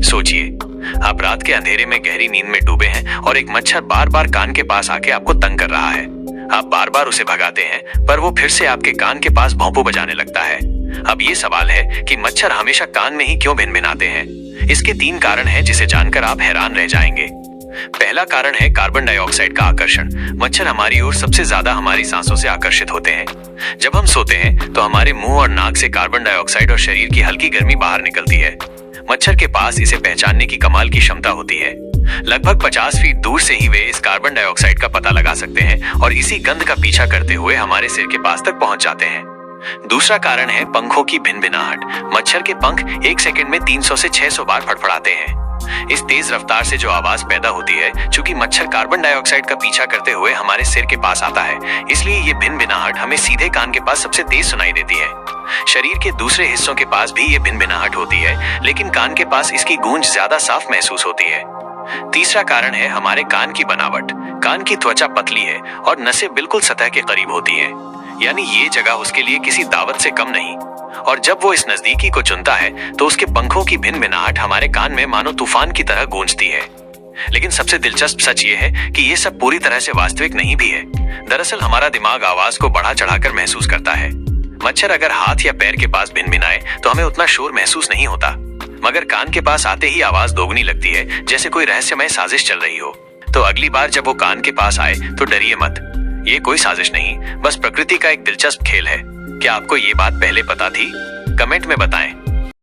सोचिए, आप रात के अंधेरे में गहरी नींद में डूबे हैं और एक मच्छर बार बार कान के पास आके आपको तंग कर रहा है। आप बार बार उसे भगाते हैं पर वो फिर से आपके कान के पास भौंपू बजाने लगता है। अब ये सवाल है कि मच्छर हमेशा कान में ही क्यों भिनभिनाते हैं। इसके 3 कारण हैं जिसे जानकर आप हैरान रह जाएंगे। पहला कारण है कार्बन डाइऑक्साइड का आकर्षण। मच्छर हमारी ओर सबसे ज्यादा हमारी सांसों से आकर्षित होते हैं। जब हम सोते हैं तो हमारे मुंह और नाक से कार्बन डाइऑक्साइड और शरीर की हल्की गर्मी बाहर निकलती है। मच्छर के पास इसे पहचानने की कमाल की क्षमता होती है। लगभग 50 फीट दूर से ही वे इस कार्बन डाइऑक्साइड का पता लगा सकते हैं और इसी गंध का पीछा करते हुए हमारे सिर के पास तक पहुंच जाते हैं। दूसरा कारण है पंखों की भिनभिनाहट। मच्छर के पंख 1 सेकंड में 300 से 600 बार फड़फड़ाते हैं। इस तेज रफ्तार से जो आवाज पैदा होती है, चूंकि मच्छर कार्बन डाइऑक्साइड का पीछा करते हुए हमारे सिर के पास आता है, इसलिए ये भिनभिनाहट हमें सीधे कान के पास सबसे तेज सुनाई देती है। शरीर के दूसरे हिस्सों के पास भी ये भिनभिनाहट होती है, लेकिन कान के पास इसकी गूंज ज्यादा साफ महसूस होती है। तीसरा कारण है हमारे कान की बनावट। कान की त्वचा पतली है और नसें बिल्कुल सतह के करीब होती है, यानी ये जगह उसके लिए किसी दावत से कम नहीं। और जब वो इस नजदीकी को चुनता है तो उसके पंखों की भिनभिनाहट हमारे कान में मानो तूफान की तरह गूंजती है। लेकिन सबसे दिलचस्प सच ये है कि ये सब पूरी तरह से वास्तविक नहीं भी है। दरअसल हमारा दिमाग आवाज को बढ़ा चढ़ाकर महसूस करता है। मच्छर अगर हाथ या पैर के पास भिनभिनाए तो हमें उतना शोर महसूस नहीं होता, मगर कान के पास आते ही आवाज दोगुनी लगती है, जैसे कोई रहस्यमय साजिश चल रही हो। तो अगली बार जब वो कान के पास आए तो डरिए मत, ये कोई साजिश नहीं, बस प्रकृति का एक दिलचस्प खेल है। क्या आपको ये बात पहले पता थी? कमेंट में बताएं।